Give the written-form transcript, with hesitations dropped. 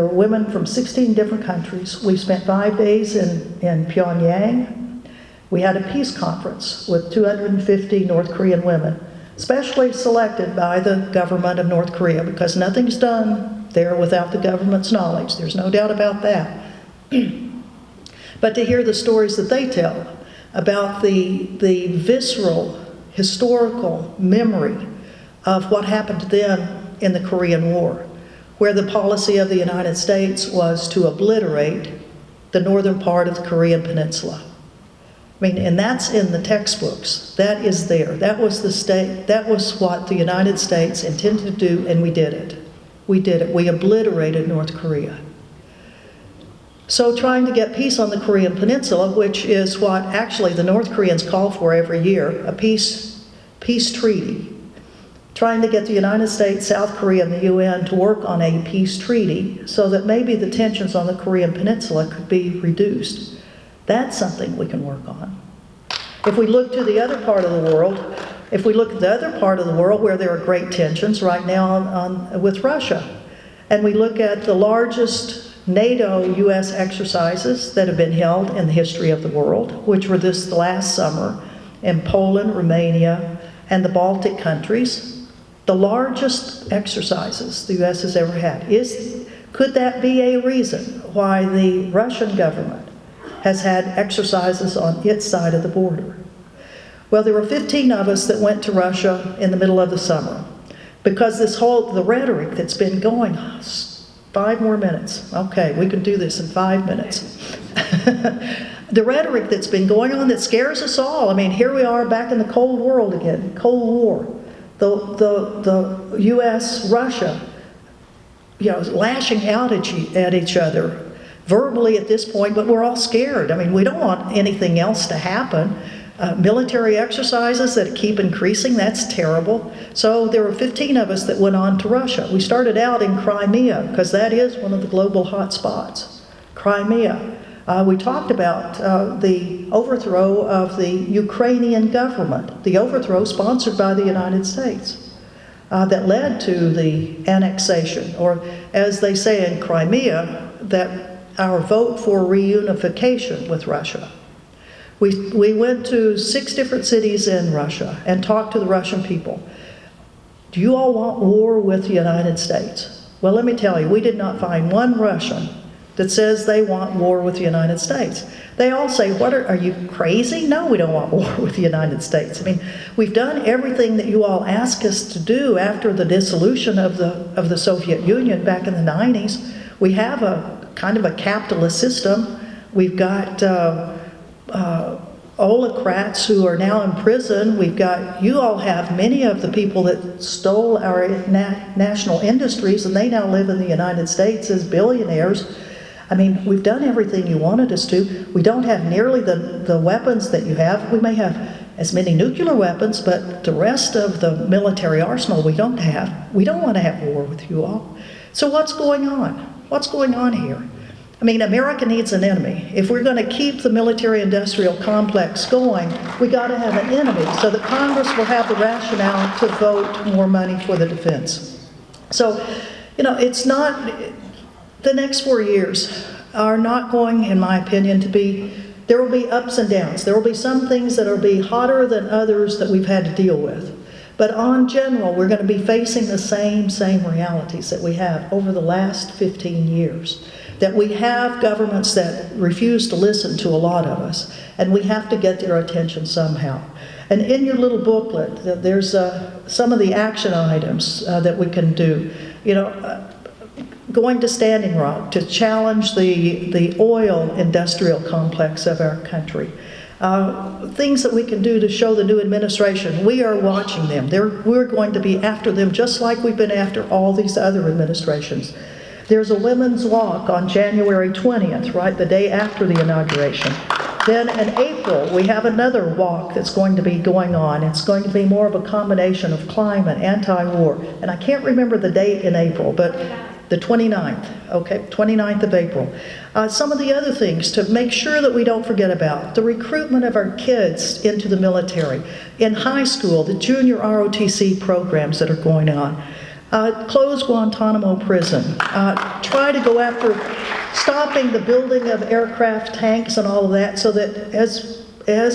were women from 16 different countries. We spent 5 days in Pyongyang. We had a peace conference with 250 North Korean women, specially selected by the government of North Korea, because nothing's done there without the government's knowledge. There's no doubt about that. But to hear the stories that they tell about the visceral, historical memory of what happened to them in the Korean War, where the policy of the United States was to obliterate the northern part of the Korean Peninsula. I mean, and that's in the textbooks. That is there. That was what the United States intended to do, and we did it. We did it. We obliterated North Korea. So trying to get peace on the Korean Peninsula, which is what actually the North Koreans call for every year, a peace treaty. Trying to get the United States, South Korea, and the UN to work on a peace treaty so that maybe the tensions on the Korean Peninsula could be reduced. That's something we can work on. If we look to the other part of the world, if we look at the other part of the world where there are great tensions right now with Russia, and we look at the largest NATO-US exercises that have been held in the history of the world, which were this last summer in Poland, Romania, and the Baltic countries, the largest exercises the US has ever had. Could that be a reason why the Russian government has had exercises on its side of the border? Well, there were 15 of us that went to Russia in the middle of the summer, because the rhetoric that's been going, 5 more minutes. Okay, we can do this in 5 minutes. The rhetoric that's been going on that scares us all. I mean, here we are back in the Cold War again, Cold War. The U.S., Russia, lashing out at each other, verbally at this point, but we're all scared. I mean, we don't want anything else to happen. Military exercises that keep increasing, that's terrible. So there were 15 of us that went on to Russia. We started out in Crimea, because that is one of the global hot spots. Crimea. We talked about the overthrow of the Ukrainian government, the overthrow sponsored by the United States, that led to the annexation, or as they say in Crimea, that our vote for reunification with Russia. We went to 6 different cities in Russia and talked to the Russian people. Do you all want war with the United States? Well, let me tell you, we did not find one Russian that says they want war with the United States. They all say, are you crazy? No, we don't want war with the United States. I mean, we've done everything that you all asked us to do after the dissolution of the Soviet Union back in the 90s. We have a kind of a capitalist system. We've got autocrats who are now in prison. You all have many of the people that stole our national industries, and they now live in the United States as billionaires. I mean, we've done everything you wanted us to. We don't have nearly the weapons that you have. We may have as many nuclear weapons, but the rest of the military arsenal we don't have. We don't want to have war with you all. So what's going on? What's going on here? I mean, America needs an enemy. If we're going to keep the military-industrial complex going, we got to have an enemy so that Congress will have the rationale to vote more money for the defense. So, it's not, the next 4 years are not going, in my opinion, there will be ups and downs. There will be some things that will be hotter than others that we've had to deal with. But on general, we're going to be facing the same realities that we have over the last 15 years. That we have governments that refuse to listen to a lot of us, and we have to get their attention somehow. And in your little booklet, there's some of the action items that we can do. Going to Standing Rock to challenge the oil industrial complex of our country. Things that we can do to show the new administration, we are watching them. We're going to be after them just like we've been after all these other administrations. There's a women's walk on January 20th, right, the day after the inauguration. Then in April, we have another walk that's going to be going on. It's going to be more of a combination of climate, anti-war. And I can't remember the date in April, but the 29th, okay, 29th of April. Some of the other things to make sure that we don't forget about, the recruitment of our kids into the military. In high school, the junior ROTC programs that are going on. Close Guantanamo prison. Try to go after stopping the building of aircraft tanks and all of that, so that as